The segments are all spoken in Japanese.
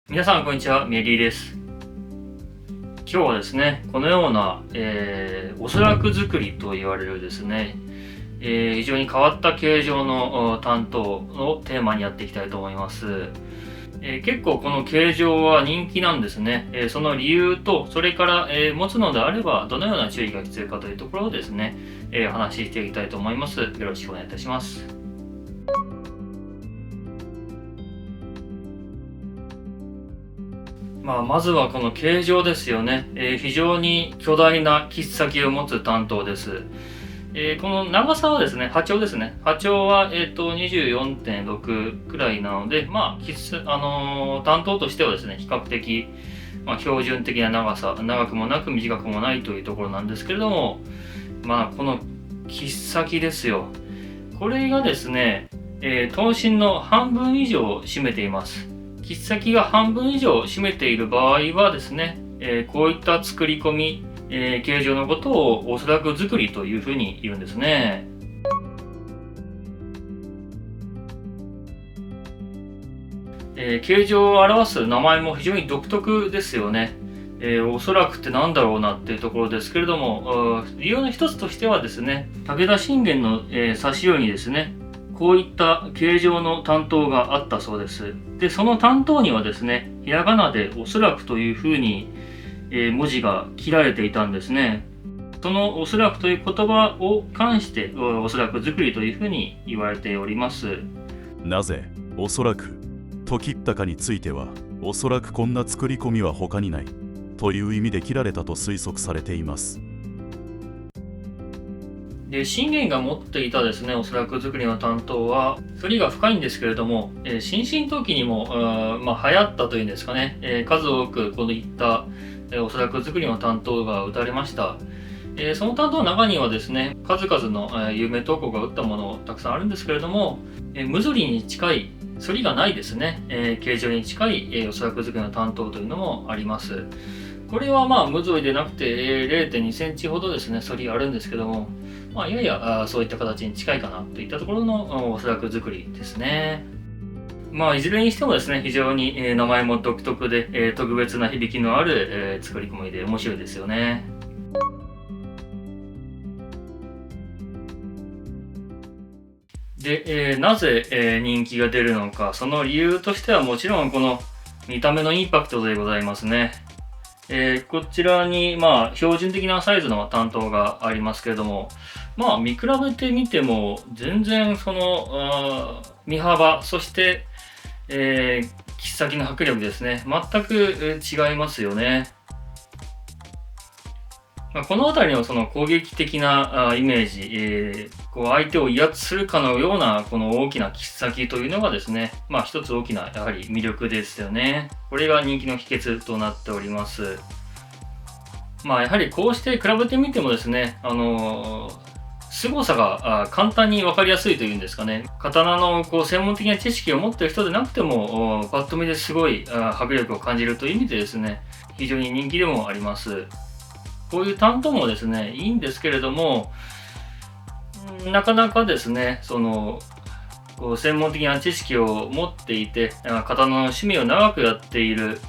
皆さんこんにちは、メリーです。今日はですね、このような、おそらく作りと言われるですね、非常に変わった形状の担当をテーマにやっていきたいと思います。結構この形状は人気なんですね。その理由と、それから、持つのであればどのような注意が必要かというところをですね、お話ししていきたいと思います。よろしくお願いいたします。まずはこの形状ですよね。非常に巨大な切っ先を持つ担当です。この長さはですね、波長ですね。波長は、24.6くらいなので、担当としてはですね、比較的、標準的な長さ、長くもなく短くもないというところなんですけれども、この切っ先ですよ。これがですね、刀身の半分以上を占めています。切っ先が半分以上占めている場合はですね、こういった作り込み、形状のことをおそらく作りというふうに言うんですね。形状を表す名前も非常に独特ですよね。おそらくって何だろうなっていうところですけれども、理由の一つとしてはですね、武田信玄の、指し世にですね、こういった形状の担当があったそうです。で、その担当にはですね、ひらがなでおそらくというふうに、文字が切られていたんですね。そのおそらくという言葉を関して、おそらく作りというふうに言われております。なぜおそらくと切ったかについては、おそらくこんな作り込みは他にないという意味で切られたと推測されています。で、信玄が持っていたですね、おそらく作りの担当は、反りが深いんですけれども、新進時にも、流行ったというんですかね、数多くこういった、おそらく作りの担当が打たれました。その担当の中にはですね、数々の、有名投稿が打ったものたくさんあるんですけれども、無反りに近い、反りがないですね、形状に近い、おそらく作りの担当というのもあります。これは無反りでなくて、0.2センチほどですね、反りあるんですけども、ややそういった形に近いかなといったところのおそらく作りですね。いずれにしてもですね、非常に名前も独特で特別な響きのある作り込みで面白いですよね。で、なぜ人気が出るのか、その理由としてはもちろんこの見た目のインパクトでございますね。こちらに標準的なサイズの担当がありますけれども、見比べてみても全然その身幅、そして、切っ先の迫力ですね、全く違いますよね。この辺りのその攻撃的なイメージ、こう相手を威圧するかのようなこの大きな切っ先というのがですね、一つ大きなやはり魅力ですよね。これが人気の秘訣となっております。やはりこうして比べてみてもですね、凄さが簡単に分かりやすいというんですかね、刀のこう専門的な知識を持っている人でなくても、パッと見ですごい迫力を感じるという意味でですね、非常に人気でもあります。こういう担当もですね、いいんですけれども、なかなかですね、こう専門的な知識を持っていて、刀の趣味を長くやっている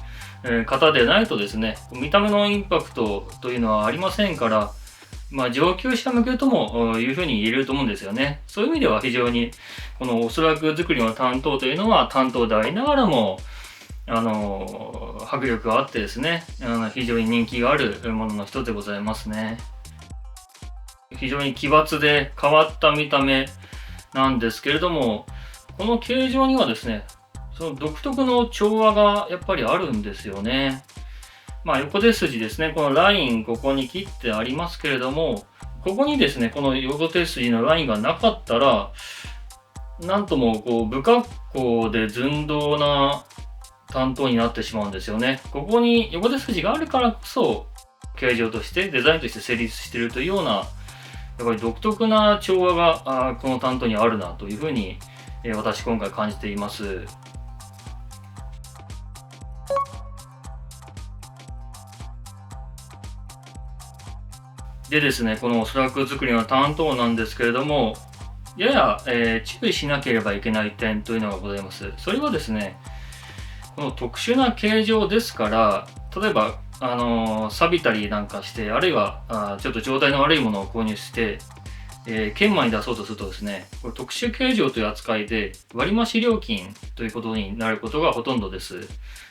方でないとですね、見た目のインパクトというのはありませんから、上級者向けともいうふうに言えると思うんですよね。そういう意味では非常に、このおそらく作りの担当というのは担当でありながらも、迫力があってですね、非常に人気があるものの一つでございますね。非常に奇抜で変わった見た目なんですけれども、この形状にはですね、その独特の調和がやっぱりあるんですよね。横手筋ですね、このラインここに切ってありますけれども、ここにですね、この横手筋のラインがなかったら、なんともこう不格好で寸胴な担当になってしまうんですよね。ここに横手筋があるからこそ、形状としてデザインとして成立しているというような、やっぱり独特な調和がこの担当にあるなというふうに、私今回感じています。でですね、このおそらく作りの担当なんですけれども、やや、注意しなければいけない点というのがございます。それはですね、この特殊な形状ですから、例えば錆びたりなんかして、あるいはちょっと状態の悪いものを購入して、研磨に出そうとするとですね、これ特殊形状という扱いで割増料金ということになることがほとんどです。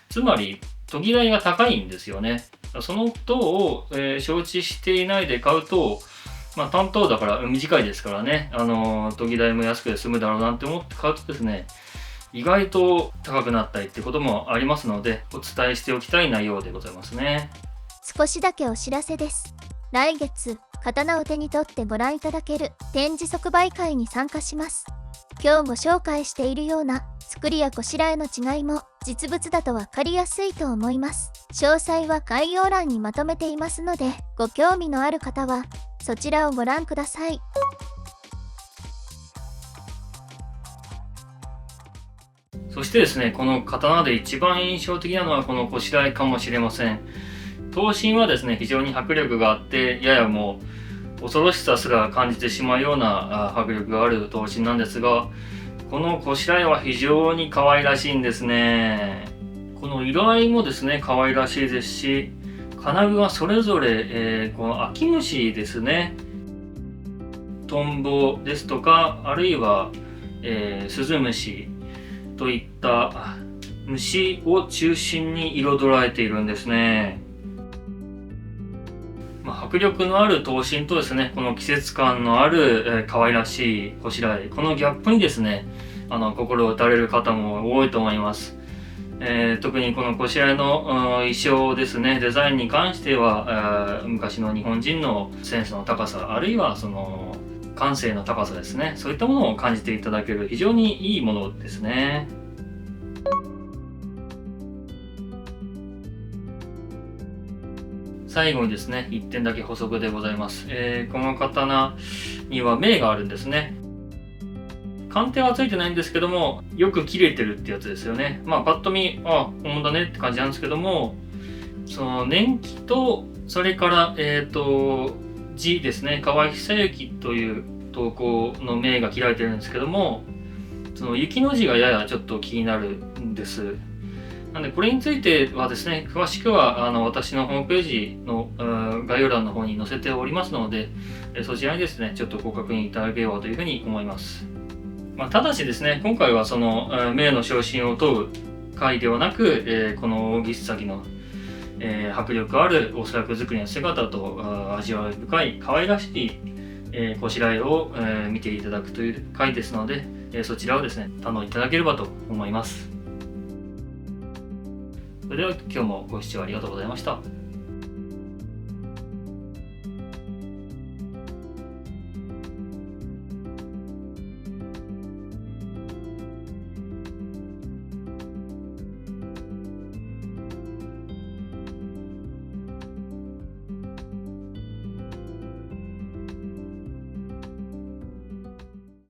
つまり研ぎ代が高いんですよね。そのことを、承知していないで買うと、担当だから短いですからね、研ぎ代も安くて済むだろうなって思って買うとですね、意外と高くなったりってこともありますので、お伝えしておきたい内容でございますね。少しだけお知らせです。来月、刀を手に取ってご覧いただける展示即売会に参加します。今日ご紹介しているような作りやこしらえの違いも実物だと分かりやすいと思います。詳細は概要欄にまとめていますので、ご興味のある方はそちらをご覧ください。そしてですね、この刀で一番印象的なのはこのこしらえかもしれません。刀身はですね、非常に迫力があって、ややもう恐ろしさすら感じてしまうような迫力がある刀身なんですが、このこしらえは非常に可愛らしいんですね。この色合いもですね、可愛らしいですし、金具はそれぞれ、この秋虫ですね、トンボですとか、あるいは、スズムシといった虫を中心に彩られているんですね。迫力のある刀身とですね、この季節感のある、可愛らしいこしらえ、このギャップにですね、心を打たれる方も多いと思います。特にこのこしらえの衣装ですね、デザインに関しては、昔の日本人のセンスの高さ、あるいはその感性の高さですね、そういったものを感じていただける非常にいいものですね。最後にですね、1点だけ補足でございます。この刀には銘があるんですね。鑑定はついてないんですけども、よく切れてるってやつですよね。パッと見、本物だねって感じなんですけども、その年季と、それから、字ですね、河合久之という投稿の銘が切られてるんですけども、その雪の字がややちょっと気になるんです。なんでこれについてはですね、詳しくは私のホームページの概要欄の方に載せておりますので、そちらにですね、ちょっとご確認いただければというふうに思います。ただしですね、今回はその銘の昇進を問う回ではなく、この扇先の、迫力あるおそらく作りの姿と味わい深い可愛らしい、こしらえを、見ていただくという回ですので、そちらをですね、堪能いただければと思います。それでは今日もご視聴ありがとうございました。